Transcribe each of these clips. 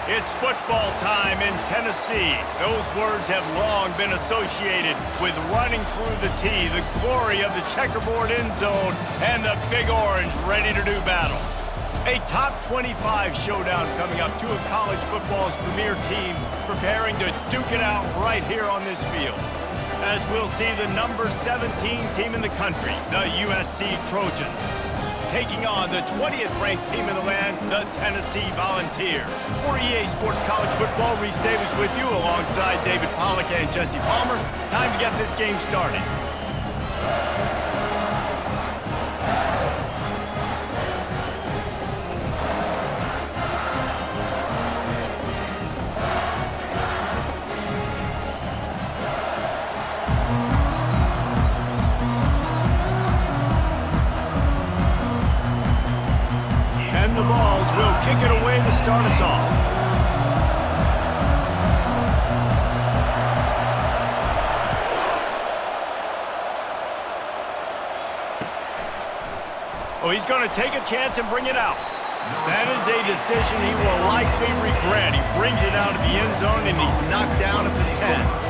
It's football time in Tennessee. Those words have long been associated with running through the tee, the glory of the checkerboard end zone, and the Big Orange ready to do battle. A top 25 showdown coming up. Two of college football's premier teams preparing to duke it out right here on this field. As we'll see the number 17 team in the country, the USC Trojans, taking on the 20th ranked team in the land, the Tennessee Volunteers. For EA Sports College Football, Reese Davis with you alongside David Pollack and Jesse Palmer. Time to get this game started. The Vols will kick it away to start us off. Oh, he's going to take a chance and bring it out. That is a decision he will likely regret. He brings it out of the end zone and he's knocked down at the 10.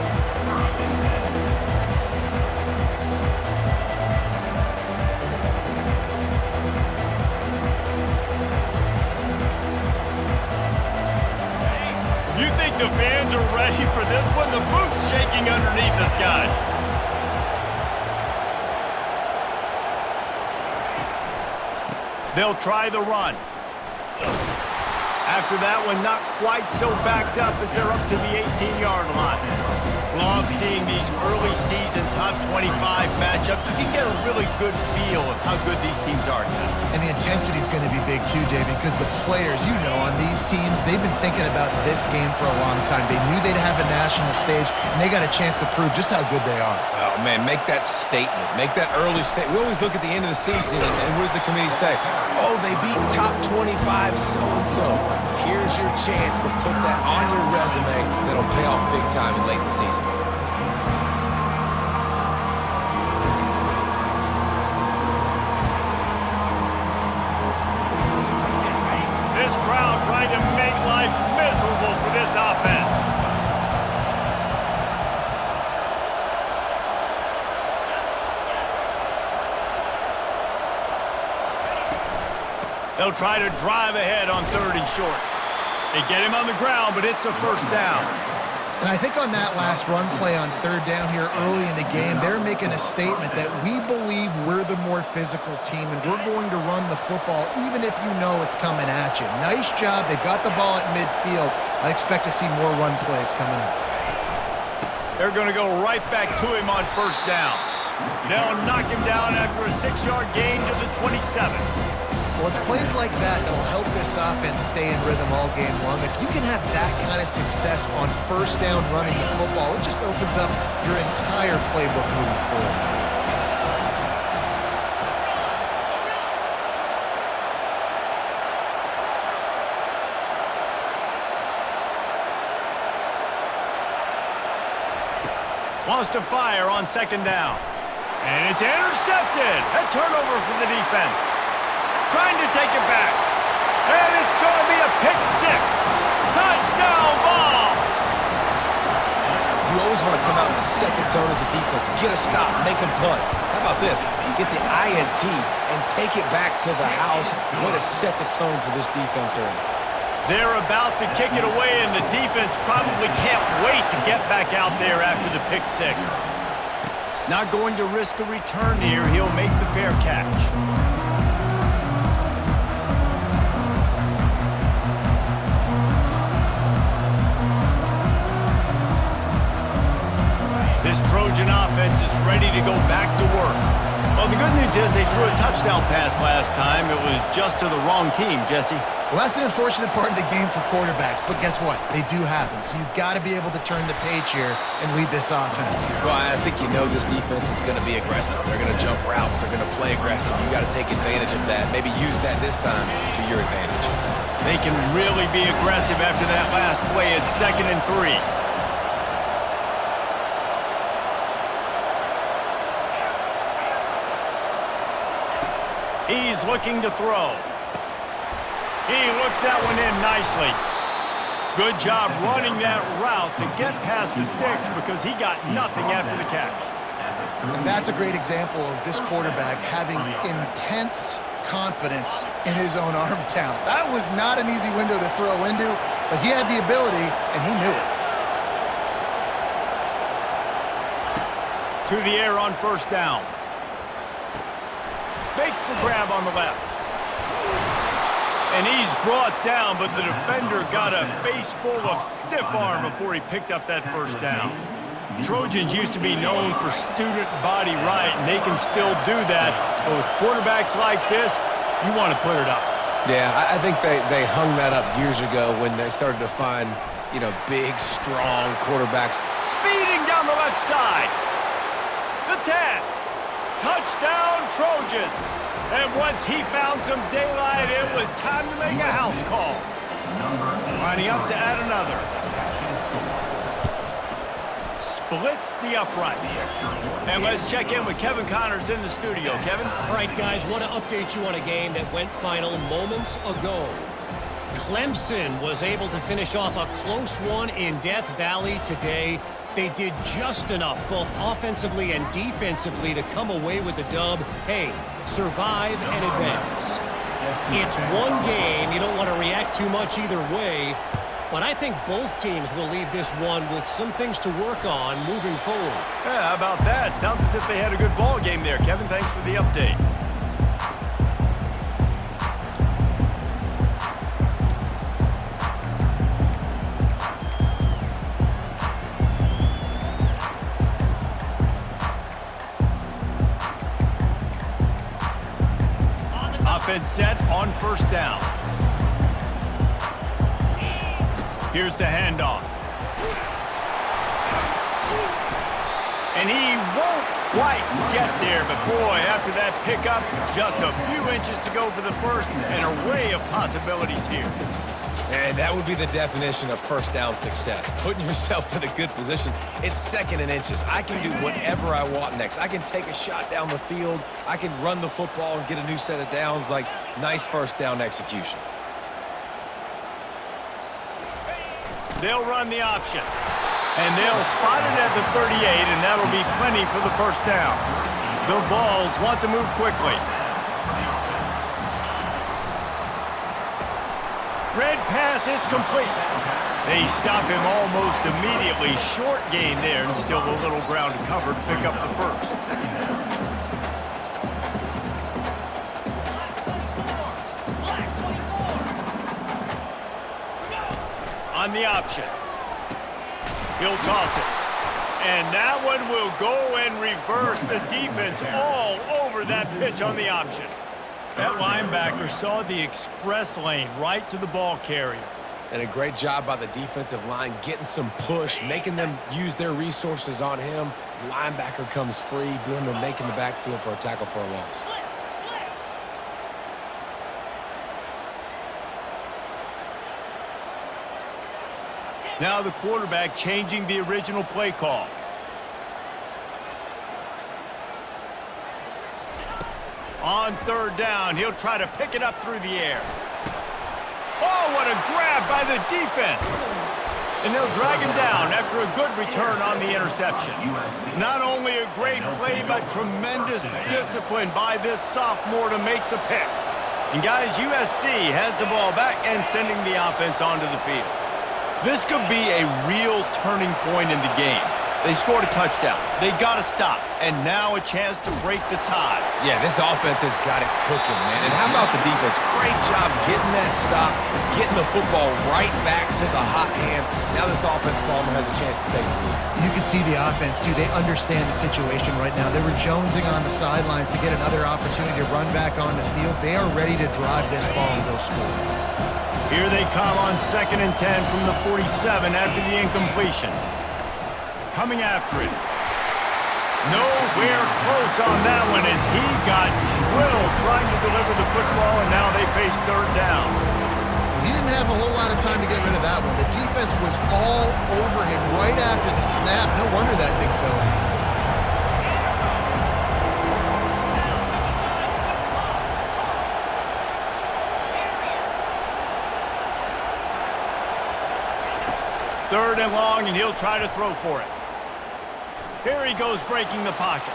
The fans are ready for this one. The booth's shaking underneath us, guys. They'll try the run. After that one, not quite so backed up as they're up to the 18-yard line. Love seeing these early season top 25 matchups. You can get a really good feel of how good these teams are, guys. And the intensity is going to be big too, David, because the players, you know, on these teams, they've been thinking about this game for a long time. They knew they'd have a national stage, and they got a chance to prove just how good they are. Oh, man, make that statement. Make that early statement. We always look at the end of the season, and what does the committee say? Oh, they beat top 25 so-and-so. Here's your chance to put that on your resume that'll pay off big time in late in the season. This crowd trying to make life miserable for this offense. They'll try to drive ahead on 3rd and short. They get him on the ground, but it's a first down. And I think on that last run play on 3rd down here early in the game, they're making a statement that we believe we're the more physical team and we're going to run the football even if you know it's coming at you. Nice job. They got the ball at midfield. I expect to see more run plays coming up. They're going to go right back to him on 1st down. They'll knock him down after a 6-yard gain to the 27. Well, it's plays like that that'll help this offense stay in rhythm all game long. If you can have that kind of success on 1st down running the football, it just opens up your entire playbook moving forward. Wants to fire on 2nd down. And it's intercepted. A turnover for the defense. Trying to take it back. And it's going to be a pick 6. Touchdown, Vols! You always want to come out and set the tone as a defense. Get a stop, make them punt. How about this? Get the INT and take it back to the house. Way to set the tone for this defense early. They're about to kick it away, and the defense probably can't wait to get back out there after the pick 6. Not going to risk a return here. He'll make the fair catch. This Trojan offense is ready to go back to work. Well, the good news is they threw a touchdown pass last time. It was just to the wrong team, Jesse. Well, that's an unfortunate part of the game for quarterbacks, but guess what? They do happen. So you've got to be able to turn the page here and lead this offense. Well, I think you know this defense is going to be aggressive. They're going to jump routes. They're going to play aggressive. You got to take advantage of that. Maybe use that this time to your advantage. They can really be aggressive after that last play. It's 2nd and 3. He's looking to throw. He looks that one in nicely. Good job running that route to get past the sticks because he got nothing after the catch. And that's a great example of this quarterback having intense confidence in his own arm talent. That was not an easy window to throw into, but he had the ability, and he knew it. To the air on first down. Makes the grab on the left. And he's brought down, but the defender got a face full of stiff arm before he picked up that first down. Trojans used to be known for student body right, and they can still do that. But with quarterbacks like this, you want to put it up. Yeah, I think they hung that up years ago when they started to find, big, strong quarterbacks. Speeding down the left side. The 10. Touchdown, Trojans. And once he found some daylight, it was time to make a house call. Lining up to add another. Splits the uprights. And let's check in with Kevin Connors in the studio. Kevin? All right, guys, want to update you on a game that went final moments ago. Clemson was able to finish off a close one in Death Valley today. They did just enough, both offensively and defensively, to come away with the dub. Hey, survive and advance. It's one game. You don't want to react too much either way. But I think both teams will leave this one with some things to work on moving forward. Yeah, how about that? Sounds as if they had a good ball game there. Kevin, thanks for the update. Offense set on first down. Here's the handoff. And he won't quite get there, but boy, after that pickup, just a few inches to go for the first. An array of possibilities here. And that would be the definition of first down success. Putting yourself in a good position. It's second and inches. I can do whatever I want next. I can take a shot down the field. I can run the football and get a new set of downs. Like, nice first down execution. They'll run the option. And they'll spot it at the 38, and that'll be plenty for the first down. The Vols want to move quickly. Red pass, it's complete. They stop him almost immediately. Short gain there, and still a little ground to cover to pick up the first. On the option. He'll toss it. And that one will go and reverse. The defense all over that pitch on the option. That linebacker saw the express lane right to the ball carrier. And a great job by the defensive line getting some push, making them use their resources on him. Linebacker comes free, boom, and making the backfield for a tackle for a loss. Now the quarterback changing the original play call. On third down, he'll try to pick it up through the air. Oh, what a grab by the defense. And they'll drag him down after a good return on the interception. Not only a great play, but tremendous discipline by this sophomore to make the pick. And guys, USC has the ball back and sending the offense onto the field. This could be a real turning point in the game. They scored a touchdown. They got to stop. And now a chance to break the tie. Yeah, this offense has got it cooking, man. And how about the defense? Great job getting that stop, getting the football right back to the hot hand. Now this offense, Palmer, has a chance to take the lead. You can see the offense, too. They understand the situation right now. They were jonesing on the sidelines to get another opportunity to run back on the field. They are ready to drive this ball and go score. Here they come on 2nd and 10 from the 47 after the incompletion. Coming after it. Nowhere close on that one as he got drilled trying to deliver the football, and now they face third down. He didn't have a whole lot of time to get rid of that one. The defense was all over him right after the snap. No wonder that thing fell. 3rd and long, and he'll try to throw for it. Here he goes breaking the pocket.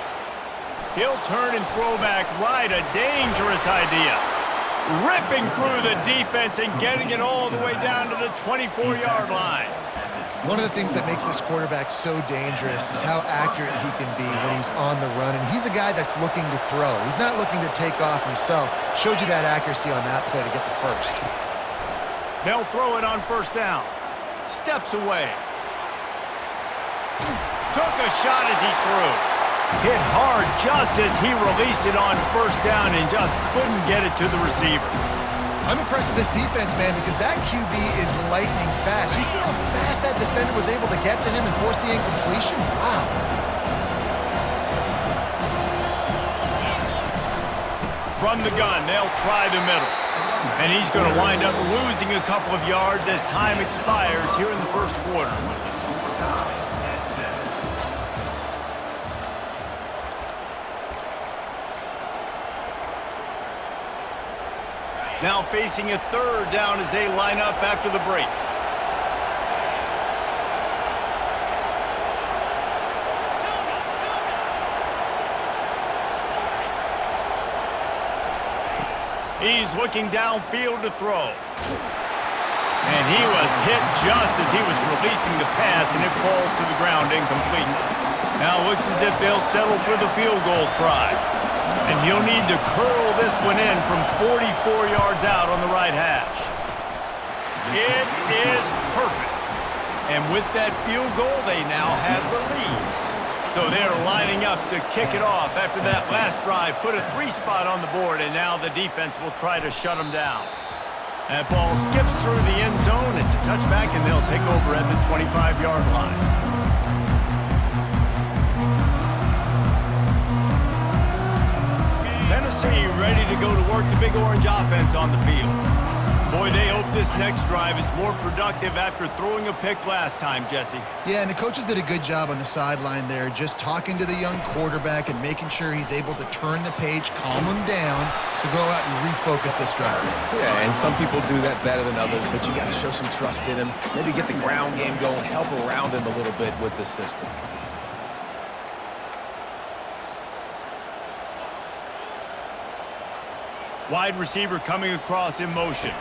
He'll turn and throw back right, a dangerous idea. Ripping through the defense and getting it all the way down to the 24-yard line. One of the things that makes this quarterback so dangerous is how accurate he can be when he's on the run. And he's a guy that's looking to throw. He's not looking to take off himself. Showed you that accuracy on that play to get the first. They'll throw it on 1st down. Steps away. Took a shot as he threw. Hit hard just as he released it on 1st down and just couldn't get it to the receiver. I'm impressed with this defense, man, because that QB is lightning fast. You see how fast that defender was able to get to him and force the incompletion? Wow. From the gun, they'll try the middle. And he's going to wind up losing a couple of yards as time expires here in the 1st quarter. Now facing a 3rd down as they line up after the break. He's looking downfield to throw. And he was hit just as he was releasing the pass, and it falls to the ground incomplete. Now it looks as if they'll settle for the field goal try. And he'll need to curl this one in from 44 yards out on the right hash. It is perfect. And with that field goal, they now have the lead. So they're lining up to kick it off after that last drive. Put a 3-spot on the board, and now the defense will try to shut them down. That ball skips through the end zone. It's a touchback, and they'll take over at the 25-yard line. Tennessee ready to go to work the Big Orange offense on the field. Boy, they hope this next drive is more productive after throwing a pick last time, Jesse. Yeah, and the coaches did a good job on the sideline there, just talking to the young quarterback and making sure he's able to turn the page, calm him down, to go out and refocus this drive. Yeah, and some people do that better than others, but you got to show some trust in him. Maybe get the ground game going, help around him a little bit with the system. Wide receiver coming across in motion.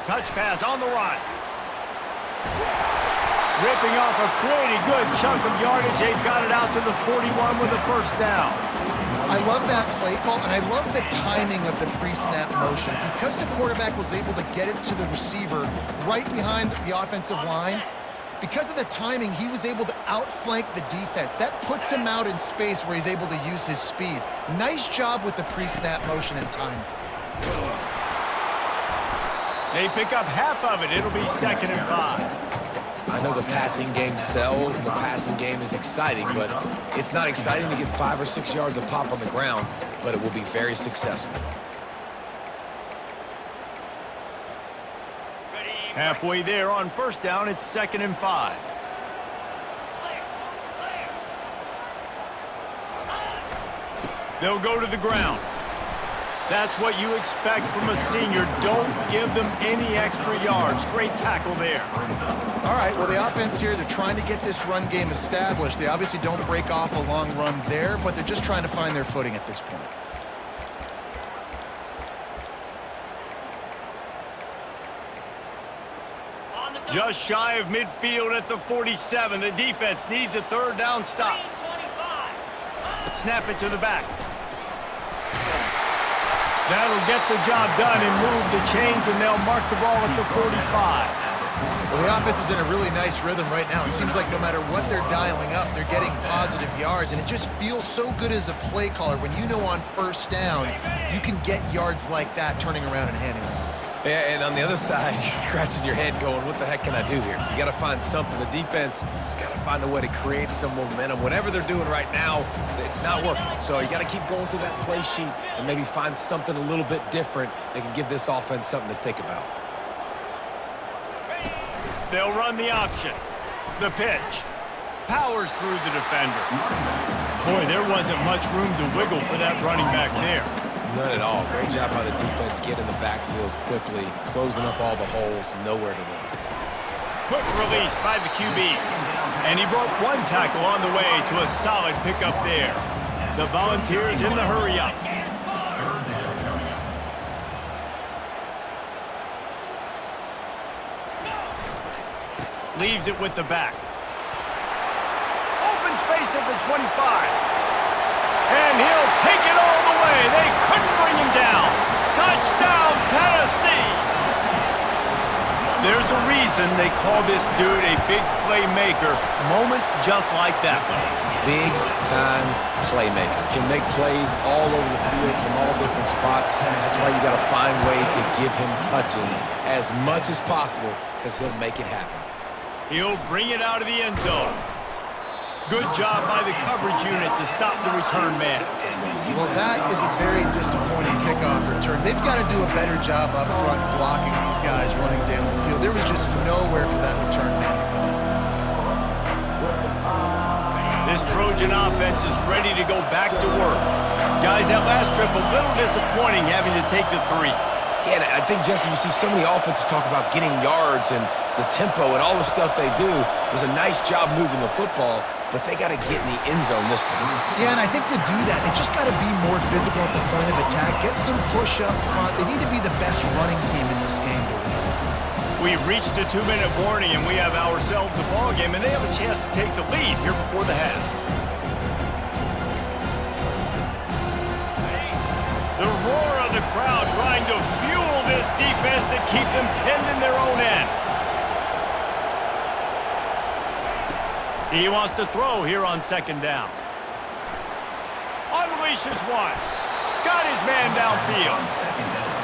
Touch pass on the run. Ripping off a pretty good chunk of yardage. They've got it out to the 41 with a 1st down. I love that play call, and I love the timing of the pre-snap motion. Because the quarterback was able to get it to the receiver right behind the offensive line, because of the timing, he was able to outflank the defense. That puts him out in space where he's able to use his speed. Nice job with the pre-snap motion and timing. They pick up half of it. It'll be 2nd and 5. I know the passing game sells and the passing game is exciting, but it's not exciting to get 5 or 6 yards of pop on the ground, but it will be very successful. Halfway there on 1st down, it's 2nd and 5. They'll go to the ground. That's what you expect from a senior. Don't give them any extra yards. Great tackle there. All right, well, the offense here, they're trying to get this run game established. They obviously don't break off a long run there, but they're just trying to find their footing at this point. Just shy of midfield at the 47. The defense needs a 3rd down stop. Snap it to the back. That'll get the job done and move the chains, and they'll mark the ball at the 45. Well, the offense is in a really nice rhythm right now. It seems like no matter what they're dialing up, they're getting positive yards, and it just feels so good as a play caller when you know on 1st down you can get yards like that turning around and handing it off. Yeah, and on the other side, you're scratching your head going, what the heck can I do here? You got to find something. The defense has got to find a way to create some momentum. Whatever they're doing right now, it's not working. So you got to keep going through that play sheet and maybe find something a little bit different that can give this offense something to think about. They'll run the option. The pitch. Powers through the defender. Boy, there wasn't much room to wiggle for that running back there. None at all. Great job by the defense getting in the backfield quickly, closing up all the holes, nowhere to run. Quick release by the QB. And he brought one tackle on the way to a solid pickup there. The Volunteers in the hurry-up. Leaves it with the back. Open space at the 25. And he'll take it all the way. They couldn't bring him down. Touchdown, Tennessee! There's a reason they call this dude a big playmaker. Moments just like that one. Big-time playmaker. Can make plays all over the field from all different spots. That's why you got to find ways to give him touches as much as possible because he'll make it happen. He'll bring it out of the end zone. Good job by the coverage unit to stop the return man. Well, that is a very disappointing kickoff return. They've got to do a better job up front blocking these guys running down the field. There was just nowhere for that return man to go. This Trojan offense is ready to go back to work. Guys, that last trip a little disappointing having to take the 3. Yeah, I think, Jesse, you see so many offenses talk about getting yards and the tempo and all the stuff they do. It was a nice job moving the football, but they got to get in the end zone this time. Yeah, and I think to do that, they just got to be more physical at the point of attack, get some push up front. They need to be the best running team in this game to win. We've reached the 2-minute warning, and we have ourselves a ball game, and they have a chance to take the lead here before the half. The roar of the crowd trying to fuel this defense to keep them pinned in their own end. He wants to throw here on 2nd down. Unleashes one. Got his man downfield.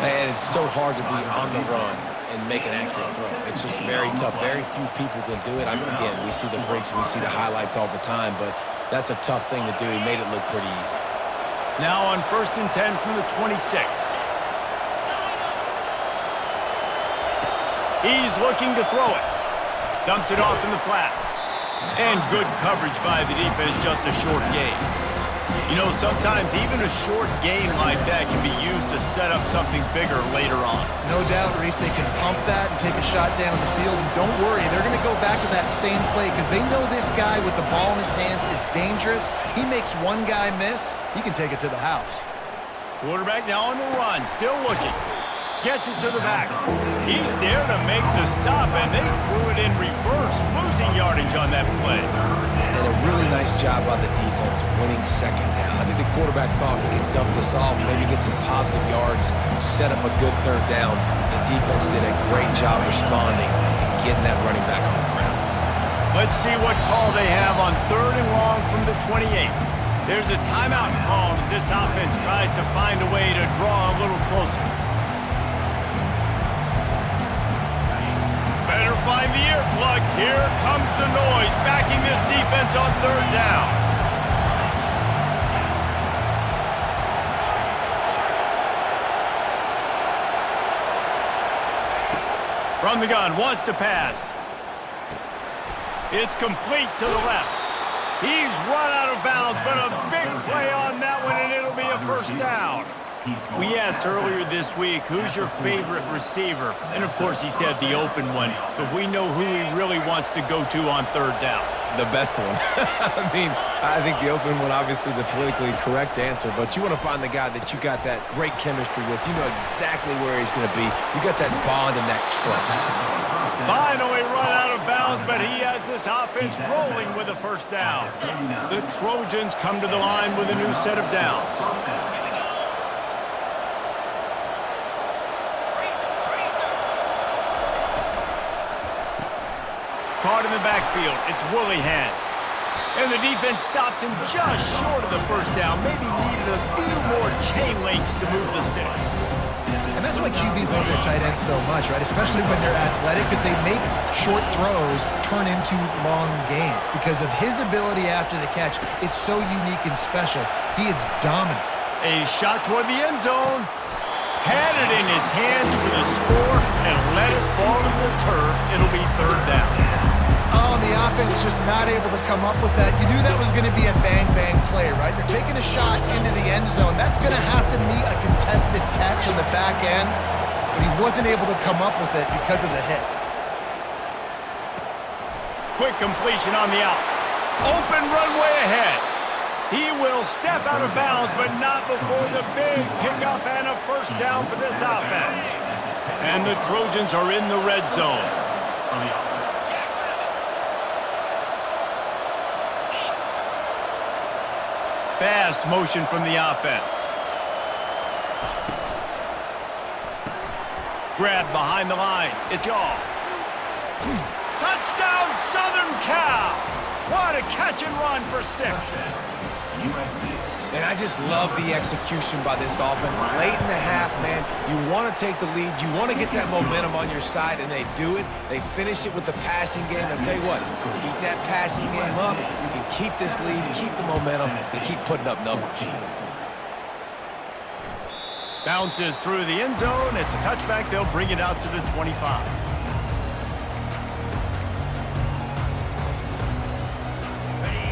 Man, it's so hard to be on the run and make an accurate throw. It's just very tough. Very few people can do it. Again, we see the freaks, we see the highlights all the time, but that's a tough thing to do. He made it look pretty easy. Now on 1st and 10 from the 26. He's looking to throw it. Dumps it off in the flats. And good coverage by the defense, just a short gain. You know, sometimes even a short gain like that can be used to set up something bigger later on. No doubt, Reese, they can pump that and take a shot down the field. And don't worry, they're going to go back to that same play because they know this guy with the ball in his hands is dangerous. He makes one guy miss, he can take it to the house. Quarterback now on the run, still looking. Gets it to the back. He's there to make the stop, and they threw it in reverse, losing yardage on that play. And a really nice job by the defense winning 2nd down. I think the quarterback thought he could dump this off, maybe get some positive yards, set up a good 3rd down. The defense did a great job responding and getting that running back on the ground. Let's see what call they have on 3rd and long from the 28. There's a timeout called as this offense tries to find a way to draw a little closer. Better find the earplugs. Here comes the noise, backing this defense on 3rd down. From the gun, wants to pass. It's complete to the left. He's run out of bounds, but a big play on that one, and it'll be a 1st down. We asked earlier this week, who's your favorite receiver? And, of course, he said the open one. But we know who he really wants to go to on 3rd down. The best one. I think the open one, obviously the politically correct answer, but you want to find the guy that you got that great chemistry with. You know exactly where he's going to be. You got that bond and that trust. Finally run out of bounds, but he has this offense rolling with a 1st down. The Trojans come to the line with a new set of downs. Caught in the backfield, it's Willihan. And the defense stops him just short of the 1st down. Maybe needed a few more chain links to move the sticks. And that's why QBs love their tight ends so much, right? Especially when they're athletic, because they make short throws turn into long gains. Because of his ability after the catch, it's so unique and special. He is dominant. A shot toward the end zone. Had it in his hands for the score and let it fall to the turf. It'll be 3rd down. Oh, and the offense just not able to come up with that. You knew that was going to be a bang-bang play, right? They're taking a shot into the end zone. That's going to have to be a contested catch on the back end, but he wasn't able to come up with it because of the hit. Quick completion on the out. Open runway ahead. He will step out of bounds, but not before the big pickup and a first down for this offense. And the Trojans are in the red zone. Fast motion from the offense. Grab behind the line. It's y'all. Touchdown, Southern Cal! What a catch and run for 6. And I just love the execution by this offense. Late in the half, man, you want to take the lead. You want to get that momentum on your side, and they do it. They finish it with the passing game. I'll tell you what, keep that passing game up. You can keep this lead, keep the momentum, and keep putting up numbers. Bounces through the end zone. It's a touchback. They'll bring it out to the 25.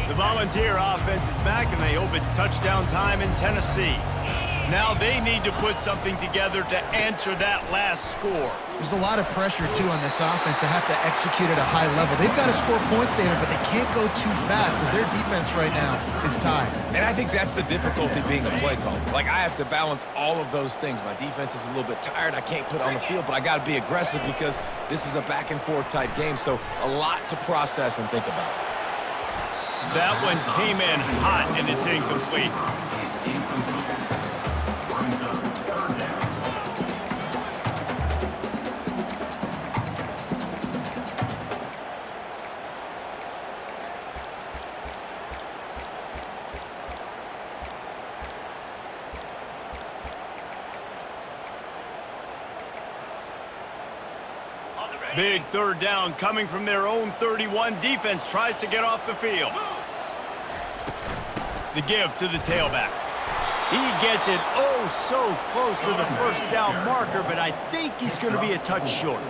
The Volunteer offense is back, and they hope it's touchdown time in Tennessee. Now they need to put something together to answer that last score. There's a lot of pressure, too, on this offense to have to execute at a high level. They've got to score points, David, but they can't go too fast because their defense right now is tied. And I think that's the difficulty being a play caller. Like, I have to balance all of those things. My defense is a little bit tired. I can't put on the field, but I got to be aggressive because this is a back-and-forth type game, so a lot to process and think about. That one came in hot, and it's incomplete. Big third down coming from their own 31. Defense tries to get off the field. The give to the tailback. He gets it oh so close to the first down marker, but I think he's going to be a touch short.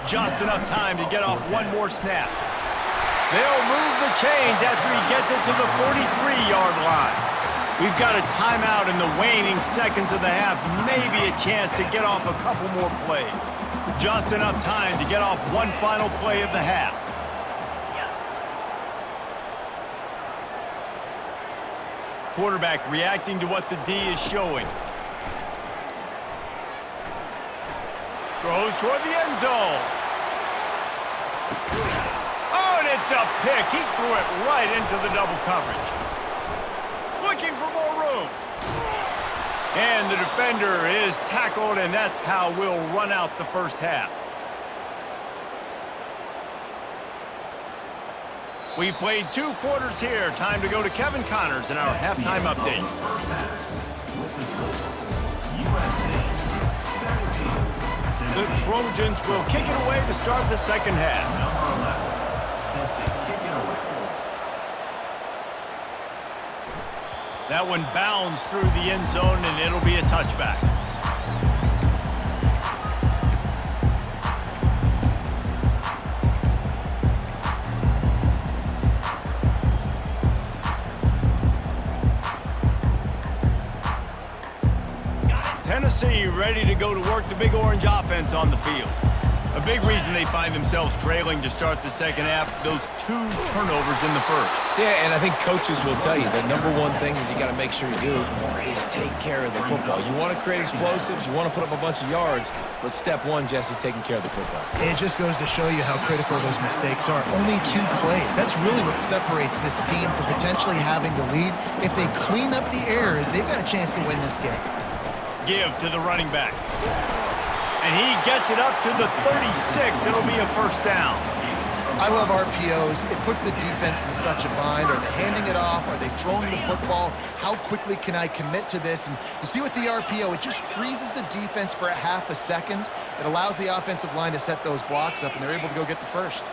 Just enough time to get off one more snap. They'll move the chains after he gets it to the 43-yard line. We've got a timeout in the waning seconds of the half, maybe a chance to get off a couple more plays. Just enough time to get off one final play of the half. Quarterback reacting to what the D is showing. Throws toward the end zone. Oh, and it's a pick. He threw it right into the double coverage. Looking for more room. And the defender is tackled, and that's how we'll run out the first half. We've played 2 quarters here. Time to go to Kevin Connors in our halftime update. The Trojans will kick it away to start the second half. That one bounds through the end zone, and it'll be a touchback. Tennessee ready to go to work the Big Orange offense on the field. A big reason they find themselves trailing to start the second half, those 2 turnovers in the first. Yeah, and I think coaches will tell you the number one thing that you got to make sure you do is take care of the football. You want to create explosives, you want to put up a bunch of yards, but step one, Jesse, taking care of the football. It just goes to show you how critical those mistakes are. Only 2 plays. That's really what separates this team from potentially having the lead. If they clean up the errors, they've got a chance to win this game. Give to the running back. And he gets it up to the 36. It'll be a first down. I love RPOs. It puts the defense in such a bind. Are they handing it off? Are they throwing the football? How quickly can I commit to this? And you see with the RPO, it just freezes the defense for a half a second. It allows the offensive line to set those blocks up, and they're able to go get the first.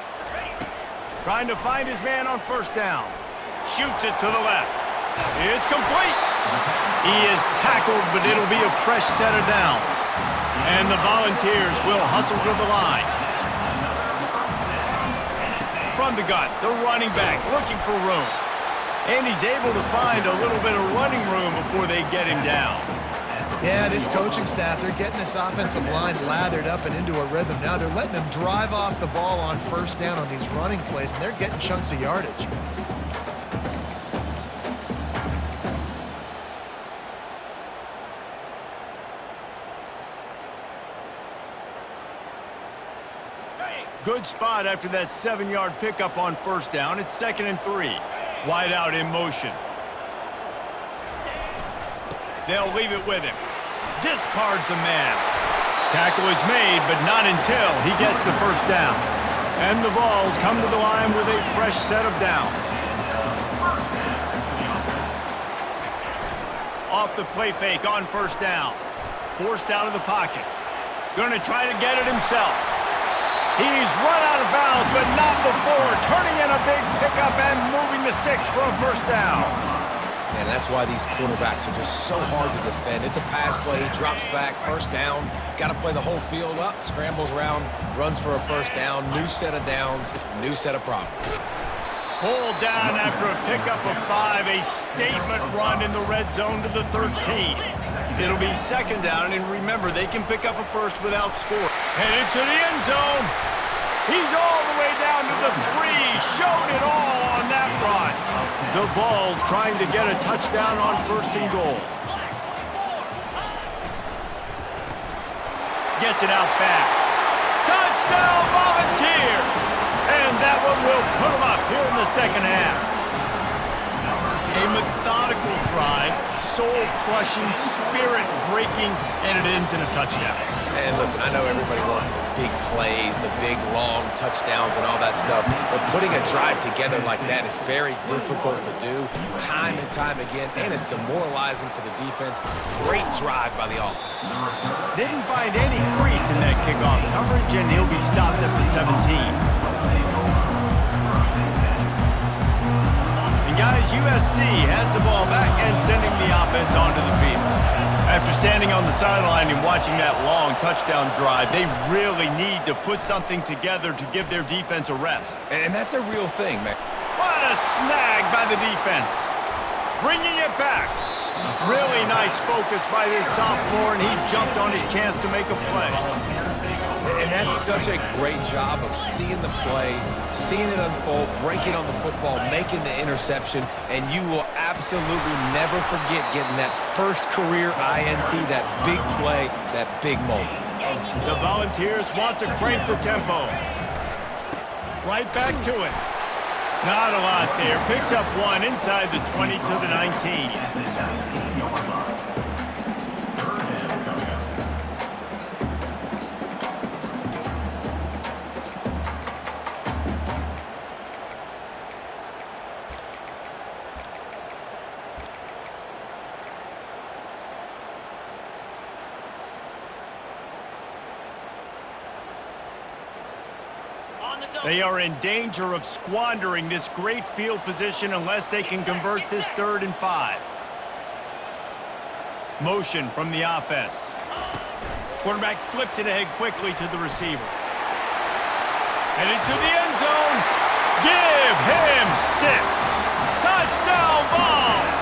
Trying to find his man on first down. Shoots it to the left. It's complete. He is tackled, but it'll be a fresh set of downs. And the Volunteers will hustle to the line. From the gun, the running back looking for room. And he's able to find a little bit of running room before they get him down. Yeah, this coaching staff, they're getting this offensive line lathered up and into a rhythm. Now they're letting them drive off the ball on first down on these running plays, and they're getting chunks of yardage. Good spot after that 7-yard pickup on first down. It's 2nd and 3. Wide out in motion. They'll leave it with him. Discards a man. Tackle is made, but not until he gets the first down. And the Vols come to the line with a fresh set of downs. Off the play fake on first down. Forced out of the pocket. Going to try to get it himself. He's run out of bounds, but not before turning in a big pickup and moving the sticks for a first down. And that's why these quarterbacks are just so hard to defend. It's a pass play, he drops back, first down. Got to play the whole field up, scrambles around, runs for a first down, new set of downs, new set of problems. Pulled down after a pickup of 5, a statement run in the red zone to the 13. It'll be 2nd down, and remember, they can pick up a first without score. Headed to the end zone. He's all the way down to the 3. Showed it all on that run. The Vols trying to get a touchdown on 1st and goal. Gets it out fast. Touchdown Volunteers! And that one will put them up here in the 2nd half. A methodical drive, soul-crushing, spirit-breaking, and it ends in a touchdown. And listen, I know everybody wants the big plays, the big, long touchdowns and all that stuff, but putting a drive together like that is very difficult to do time and time again, and it's demoralizing for the defense. Great drive by the offense. Didn't find any crease in that kickoff coverage, and he'll be stopped at the 17. Guys, USC has the ball back and sending the offense onto the field. After standing on the sideline and watching that long touchdown drive, they really need to put something together to give their defense a rest. And that's a real thing, man. What a snag by the defense. Bringing it back. Really nice focus by this sophomore, and he jumped on his chance to make a play. And that's such a great job of seeing the play, seeing it unfold, breaking on the football, making the interception, and you will absolutely never forget getting that first career INT, that big play, that big moment. The Volunteers want to crank the tempo. Right back to it. Not a lot there. Picks up 1 inside the 20 to the 19. They are in danger of squandering this great field position unless they can convert this 3rd and 5. Motion from the offense. Quarterback flips it ahead quickly to the receiver. Headed to the end zone. Give him 6. Touchdown Vols!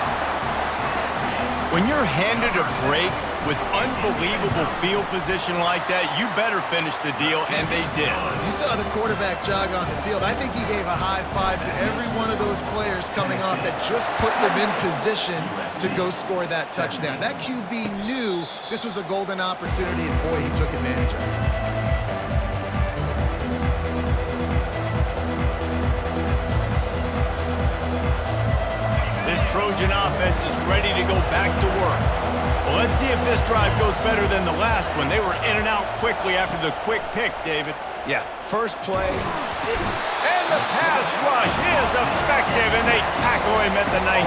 When you're handed a break with unbelievable field position like that, you better finish the deal, and they did. You saw the quarterback jog on the field. I think he gave a high five to every one of those players coming off that just put them in position to go score that touchdown. That QB knew this was a golden opportunity, and boy, he took advantage of it. This Trojan offense is ready to go back to work. Well, let's see if this drive goes better than the last one. They were in and out quickly after the quick pick, David. Yeah, first play. And the pass rush is effective, and they tackle him at the 19.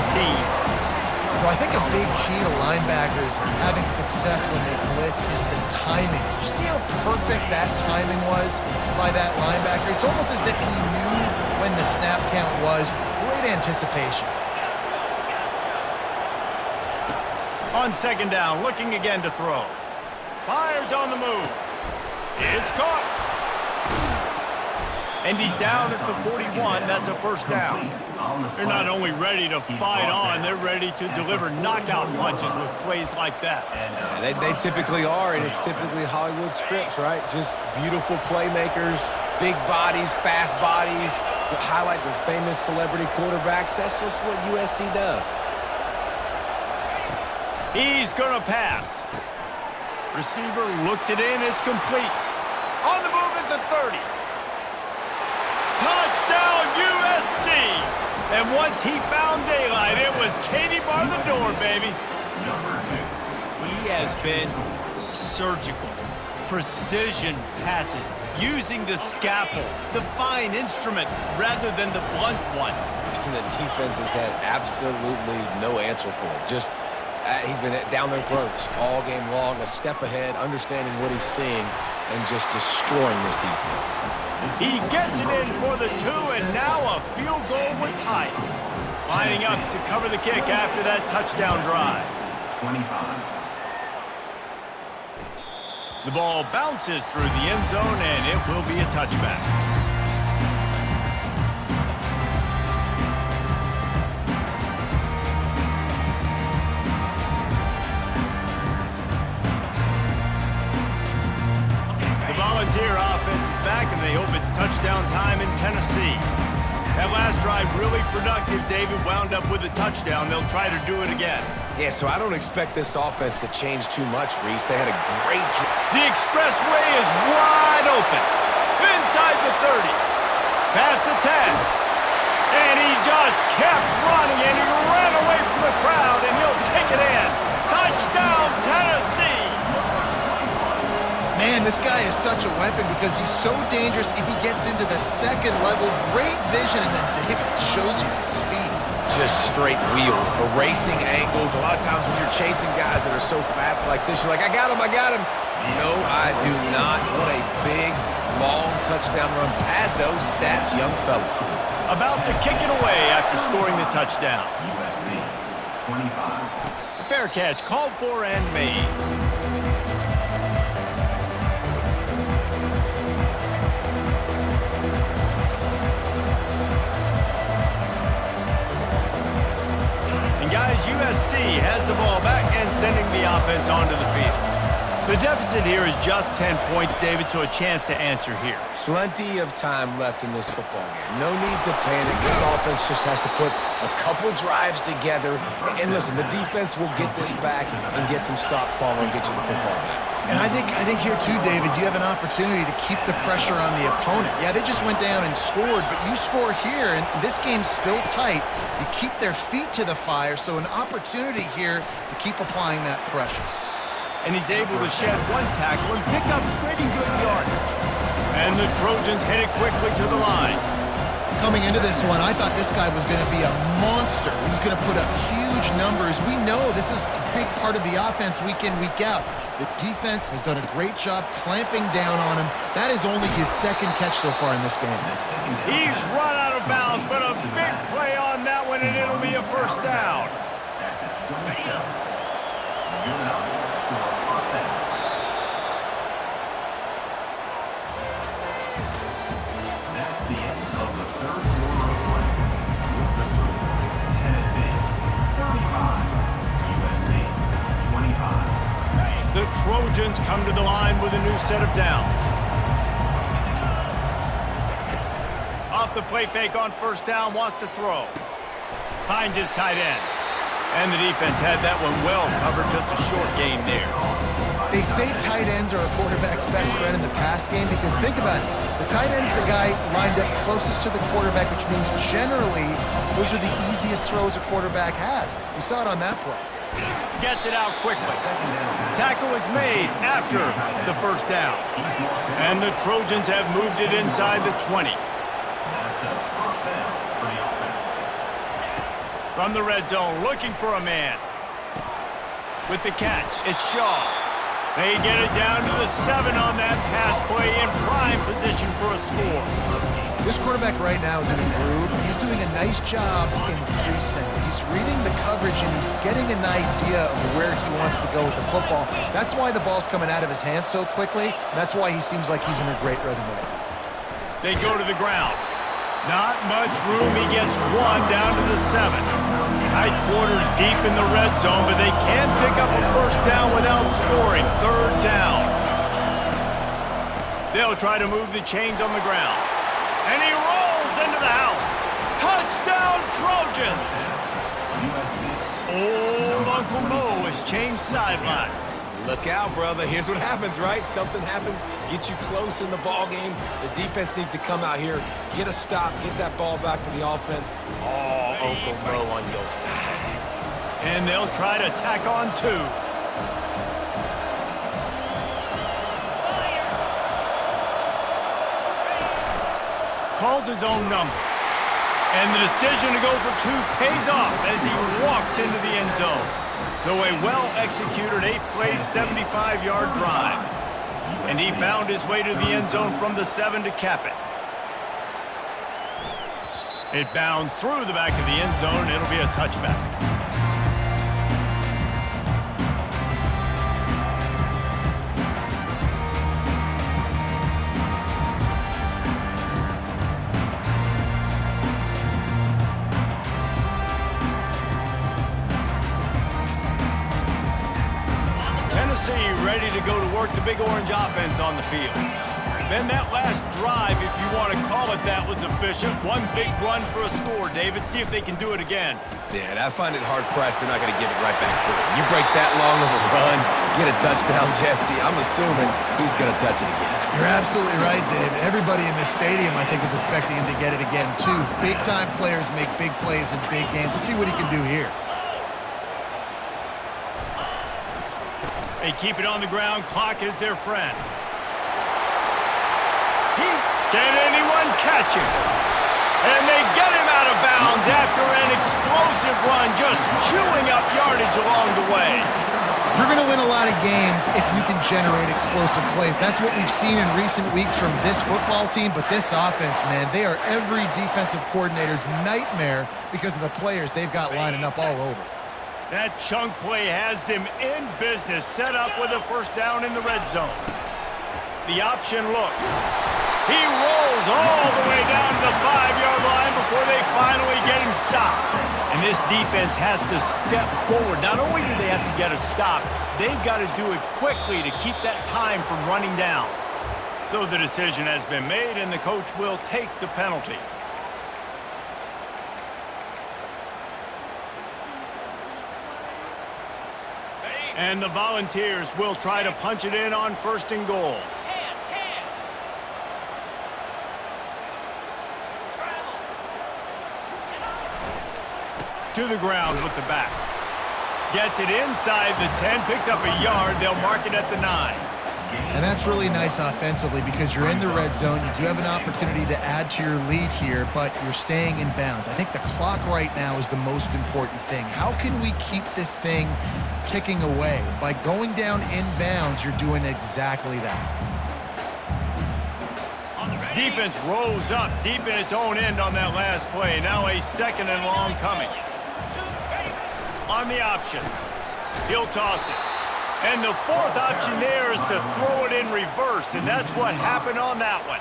Well, I think a big key to linebackers having success when they blitz is the timing. Did you see how perfect that timing was by that linebacker? It's almost as if he knew when the snap count was. Great anticipation. On 2nd down, looking again to throw. Fires on the move. It's caught. And he's down at the 41. That's a first down. They're not only ready to fight on, they're ready to deliver knockout punches with plays like that. Yeah, they typically are, and it's typically Hollywood scripts, right? Just beautiful playmakers, big bodies, fast bodies, that highlight the famous celebrity quarterbacks. That's just what USC does. He's going to pass. Receiver looks it in. It's complete. On the move at the 30. Touchdown, USC! And once he found daylight, it was Katie bar the door, baby. He has been surgical. Precision passes, using the scalpel, the fine instrument, rather than the blunt one. And the defense has had absolutely no answer for it. Just, he's been down their throats all game long, a step ahead, understanding what he's seeing, and just destroying this defense. He gets it in for the 2, and now a field goal with time. Lining up to cover the kick after that touchdown drive. 25. The ball bounces through the end zone, and it will be a touchback. The Volunteer offense is back, and they hope it's touchdown time in Tennessee. That last drive really productive. David wound up with a touchdown. They'll try to do it again. Yeah, so I don't expect this offense to change too much, Reese. They had a great drive. The expressway is wide open. Inside the 30. Past the 10. And he just kept running, and he ran away from the crowd, and he'll take it in. Touchdown, Tennessee! Man, this guy is such a weapon because he's so dangerous if he gets into the second level. Great vision, and then David shows you the speed. Just straight wheels, erasing angles. A lot of times when you're chasing guys that are so fast like this, you're like, I got him, I got him. No, I do not. What a big, long touchdown run. Pad those stats, young fella. About to kick it away after scoring the touchdown. USC, 25. Fair catch, called for and made. Guys, USC has the ball back and sending the offense onto the field. The deficit here is just 10 points, David, so a chance to answer here. Plenty of time left in this football game. No need to panic. This offense just has to put a couple drives together. And listen, the defense will get this back and get some stops following and get you the football game. And I think here too, David, you have an opportunity to keep the pressure on the opponent. Yeah, they just went down and scored, but you score here, and this game's still tight. You keep their feet to the fire, so an opportunity here to keep applying that pressure. And he's able to shed one tackle and pick up pretty good yardage. And the Trojans head it quickly to the line. Coming into this one, I thought this guy was going to be a monster. He was going to put up huge numbers. We know this is a big part of the offense week in, week out. The defense has done a great job clamping down on him. That is only his second catch so far in this game. He's run out of bounds, but a big play on that one, and it'll be a first down. That's the end of the third quarter of play. With the score, Tennessee 35, USC 25. The Trojans come to the line with a new set of downs. Off the play fake on first down, wants to throw. Finds his tight end. And the defense had that one well covered, just a short game there. They say tight ends are a quarterback's best friend in the pass game because think about it. The tight end's the guy lined up closest to the quarterback, which means generally those are the easiest throws a quarterback has. You saw it on that play. Gets it out quickly. Tackle is made after the first down. And the Trojans have moved it inside the 20. From the red zone, looking for a man. With the catch, it's Shaw. They get it down to the 7 on that pass play in prime position for a score. This quarterback right now is in a groove. He's doing a nice job in free snap. He's reading the coverage, and he's getting an idea of where he wants to go with the football. That's why the ball's coming out of his hands so quickly. That's why he seems like he's in a great rhythm right now. They go to the ground. Not much room. He gets one down to the 7. Tight quarters deep in the red zone, but they can't pick up a first down without scoring. 3rd down. They'll try to move the chains on the ground. And he rolls into the house. Touchdown, Trojans! Old Uncle Mo has changed sidelines. Look out, brother. Here's what happens, right? Something happens, get you close in the ball game. The defense needs to come out here, get a stop, get that ball back to the offense. Oh, Uncle Mo on your side. And they'll try to tack on 2. Calls his own number. And the decision to go for 2 pays off as he walks into the end zone. So a well-executed 8-play, 75-yard drive. And he found his way to the end zone from the 7 to cap it. It bounds through the back of the end zone. It'll be a touchback. Ready to go to work the Big Orange offense on the field. Then that last drive, if you want to call it that, was efficient. One big run for a score, David. See if they can do it again. Yeah, and I find it hard-pressed they're not going to give it right back to him. You break that long of a run, get a touchdown, Jesse, I'm assuming he's going to touch it again. You're absolutely right, David. Everybody in this stadium, I think, is expecting him to get it again, too. Big-time players make big plays in big games. Let's see what he can do here. They keep it on the ground. Clock is their friend. Can anyone catch him? And they get him out of bounds after an explosive run, just chewing up yardage along the way. You're going to win a lot of games if you can generate explosive plays. That's what we've seen in recent weeks from this football team, but this offense, man, they are every defensive coordinator's nightmare because of the players they've got lining up all over. That chunk play has them in business, set up with a first down in the red zone. The option look. He rolls all the way down to the 5-yard line before they finally get him stopped. And this defense has to step forward. Not only do they have to get a stop, they've got to do it quickly to keep that time from running down. So the decision has been made, and the coach will take the penalty. And the Volunteers will try to punch it in on 1st and goal. To the ground with the back. Gets it inside the 10, picks up a yard. They'll mark it at the 9. And that's really nice offensively because you're in the red zone. You do have an opportunity to add to your lead here, but you're staying in bounds. I think the clock right now is the most important thing. How can we keep this thing ticking away? By going down in bounds, you're doing exactly that. Defense rolls up deep in its own end on that last play. Now a 2nd and long coming. On the option. He'll toss it. And the 4th option there is to throw it in reverse, and that's what happened on that one.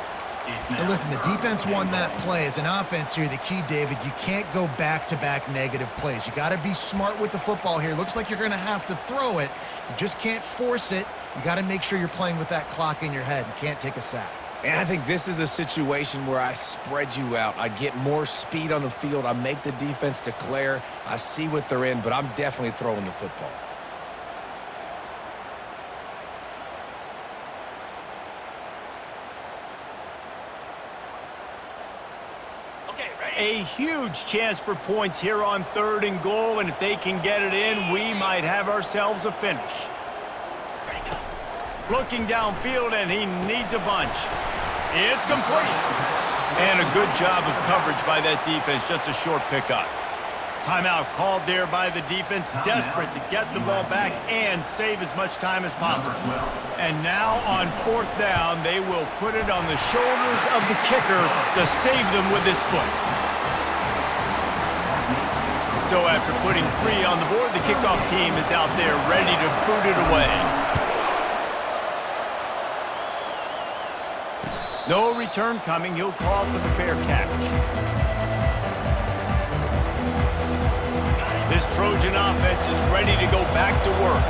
Now listen, the defense won that play. As an offense here, the key, David, you can't go back-to-back negative plays. You got to be smart with the football here. Looks like you're going to have to throw it. You just can't force it. You got to make sure you're playing with that clock in your head. You can't take a sack. And I think this is a situation where I spread you out. I get more speed on the field. I make the defense declare. I see what they're in, but I'm definitely throwing the football. A huge chance for points here on 3rd and goal, and if they can get it in, we might have ourselves a finish. Looking downfield, and he needs a bunch. It's complete. And a good job of coverage by that defense, just a short pickup. Timeout called there by the defense, desperate to get the ball back and save as much time as possible. And now on 4th down, they will put it on the shoulders of the kicker to save them with his foot. So after putting 3 on the board, the kickoff team is out there ready to boot it away. No return coming. He'll call for the fair catch. This Trojan offense is ready to go back to work.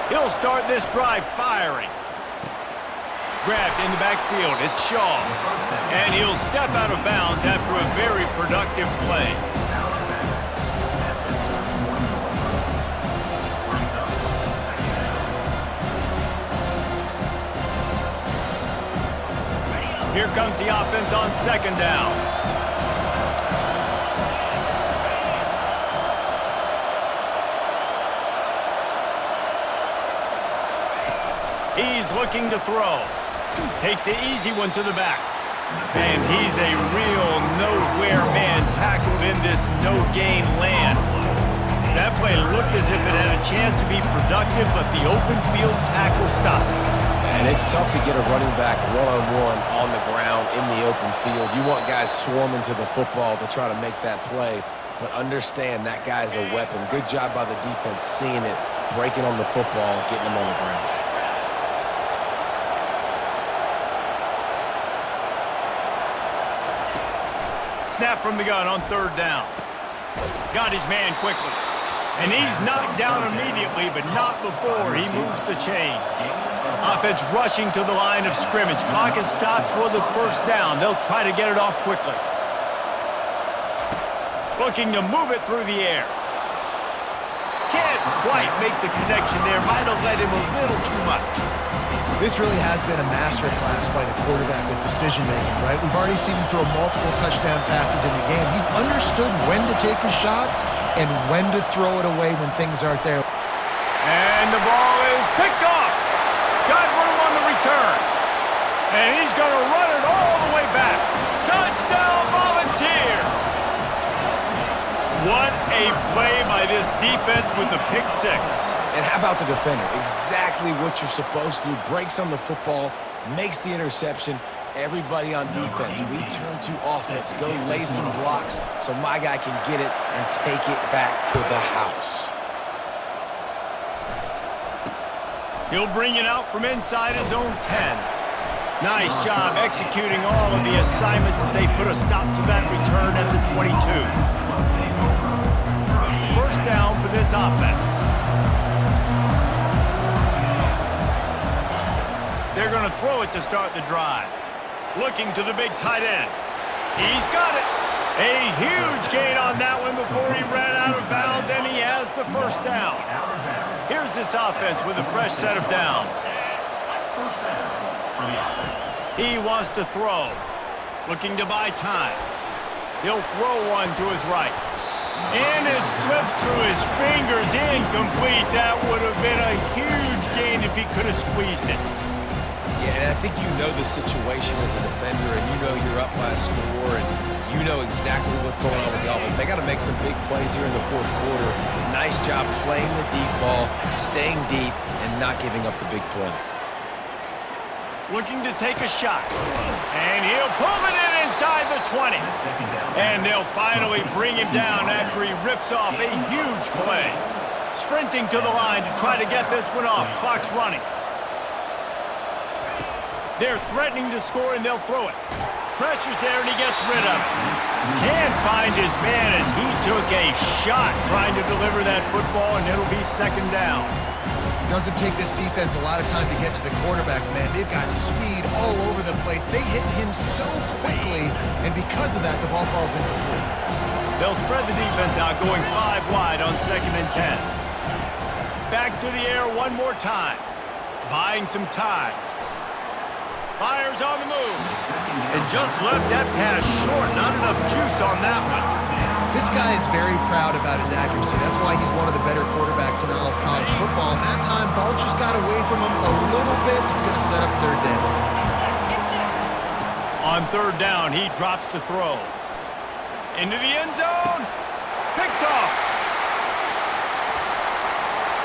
He'll start this drive firing. Grabbed in the backfield. It's Shaw. And he'll step out of bounds after a very productive play. Here comes the offense on second down. He's looking to throw. Takes the easy one to the back. And he's a real nowhere man tackled in this no-gain land. That play looked as if it had a chance to be productive, but the open field tackle stopped it. And it's tough to get a running back one-on-one on the ground in the open field. You want guys swarming to the football to try to make that play, but understand that guy's a weapon. Good job by the defense seeing it, breaking on the football, getting him on the ground. Snap from the gun on third down. Got his man quickly. And he's knocked down immediately, but not before he moves the chains. Offense rushing to the line of scrimmage. Clock is stopped for the first down. They'll try to get it off quickly. Looking to move it through the air. Can't quite make the connection there. Might have led him a little too much. This really has been a master class by the quarterback with decision-making, right? We've already seen him throw multiple touchdown passes in the game. He's understood when to take his shots and when to throw it away when things aren't there. And the ball is picked off. Got room on the return. And he's going to run it all the way back. Touchdown, Volunteers! What a play by this defense with the pick six. And how about the defender? Exactly what you're supposed to do. Breaks on the football, makes the interception. Everybody on defense, we turn to offense. Go lay some blocks so my guy can get it and take it back to the house. He'll bring it out from inside his own 10. Nice job executing all of the assignments as they put a stop to that return at the 22. First down for this offense. They're going to throw it to start the drive. Looking to the big tight end. He's got it. A huge gain on that one before he ran out of bounds, and he has the first down. Here's this offense with a fresh set of downs. He wants to throw. Looking to buy time. He'll throw one to his right. And it slips through his fingers, incomplete. That would have been a huge gain if he could have squeezed it. Yeah, and I think you know the situation as a defender, and you know you're up by a score, and you know exactly what's going on with the offense. They got to make some big plays here in the fourth quarter. Nice job playing the deep ball, staying deep, and not giving up the big play. Looking to take a shot. And he'll pull it in inside the 20. And they'll finally bring him down after he rips off a huge play. Sprinting to the line to try to get this one off. Clock's running. They're threatening to score, and they'll throw it. Pressure's there, and he gets rid of it. Can't find his man as he took a shot trying to deliver that football, and it'll be second down. Doesn't take this defense a lot of time to get to the quarterback, man. They've got speed all over the place. They hit him so quickly, and because of that, the ball falls incomplete. They'll spread the defense out, going 5 wide on 2nd and 10. Back to the air one more time. Buying some time. Fires on the move. And just left that pass short. Not enough juice on that one. This guy is very proud about his accuracy. That's why he's one of the better quarterbacks in all of college football. And that time, ball just got away from him a little bit. It's going to set up third down. On third down, he drops to throw. Into the end zone. Picked off.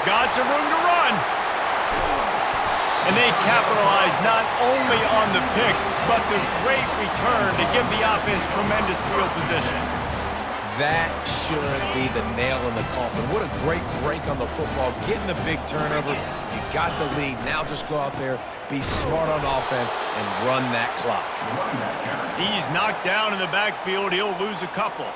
Got some room to run. And they capitalize not only on the pick, but the great return to give the offense tremendous field position. That should be the nail in the coffin. What a great break on the football, getting the big turnover. You got the lead. Now just go out there, be smart on offense, and run that clock. He's knocked down in the backfield. He'll lose a couple.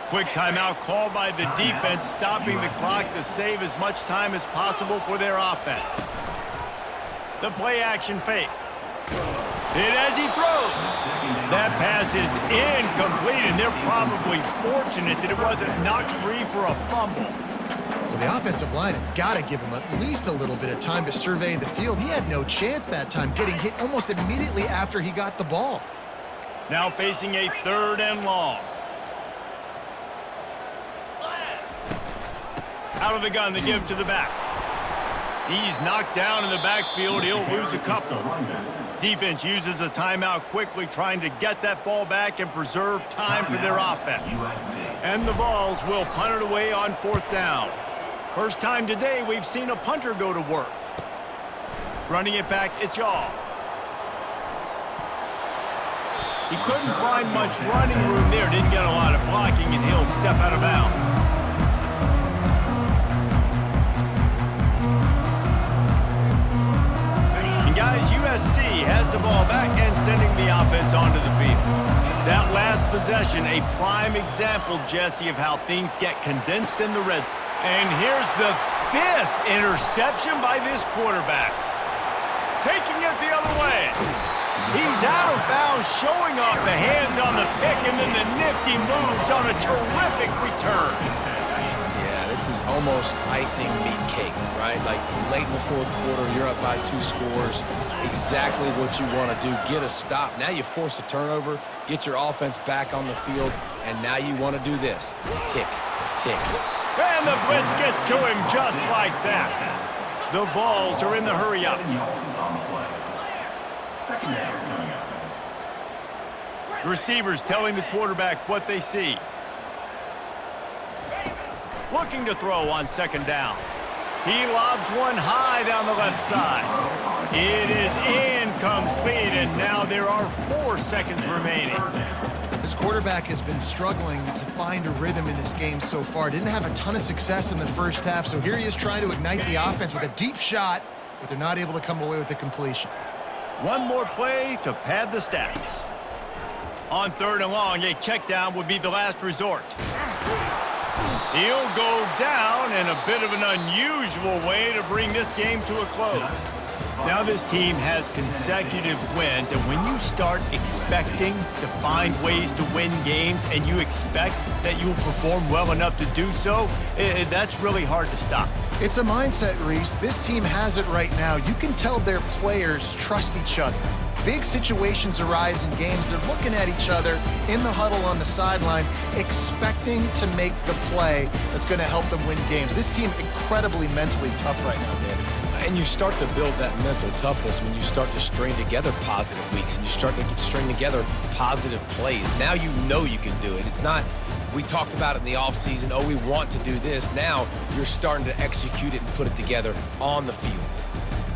Quick timeout called by the defense, stopping the clock to save as much time as possible for their offense. The play-action fake. And as he throws, that pass is incomplete, and they're probably fortunate that it wasn't knocked free for a fumble. Well, the offensive line has got to give him at least a little bit of time to survey the field. He had no chance that time, getting hit almost immediately after he got the ball. Now facing a 3rd and long. Out of the gun to give to the back. He's knocked down in the backfield. He'll lose a couple. Defense uses a timeout quickly, trying to get that ball back and preserve time for their offense. And the Vols will punt it away on 4th down. First time today we've seen a punter go to work. Running it back, it's Yaw. He couldn't find much running room there. Didn't get a lot of blocking, and he'll step out of bounds. Guys, USC has the ball back and sending the offense onto the field. That last possession, a prime example, Jesse, of how things get condensed in the red. And here's the 5th interception by this quarterback. Taking it the other way. He's out of bounds, showing off the hands on the pick, and then the nifty moves on a terrific return. This is almost icing meat cake, right? Like late in the 4th quarter, you're up by 2 scores. Exactly what you want to do. Get a stop. Now you force a turnover, get your offense back on the field, and now you want to do this. Tick, tick. And the blitz gets to him just like that. The Vols are in the hurry up. Receivers telling the quarterback what they see. Looking to throw on 2nd down. He lobs one high down the left side. It is incomplete, and now there are 4 seconds remaining. This quarterback has been struggling to find a rhythm in this game so far. Didn't have a ton of success in the first half, so here he is trying to ignite the offense with a deep shot, but they're not able to come away with the completion. One more play to pad the stats. On 3rd and long, a check down would be the last resort. He'll go down in a bit of an unusual way to bring this game to a close. Now this team has consecutive wins, and when you start expecting to find ways to win games and you expect that you will perform well enough to do so, that's really hard to stop. It's a mindset, Reese. This team has it right now. You can tell their players trust each other. Big situations arise in games. They're looking at each other in the huddle on the sideline, expecting to make the play that's going to help them win games. This team incredibly mentally tough right now, David. And you start to build that mental toughness when you start to string together positive weeks and you start to string together positive plays. Now you know you can do it. It's not, we talked about it in the offseason, oh, we want to do this. Now you're starting to execute it and put it together on the field.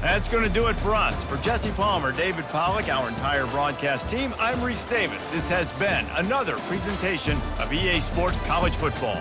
That's going to do it for us. For Jesse Palmer, David Pollack, our entire broadcast team, I'm Reese Davis. This has been another presentation of EA Sports College Football.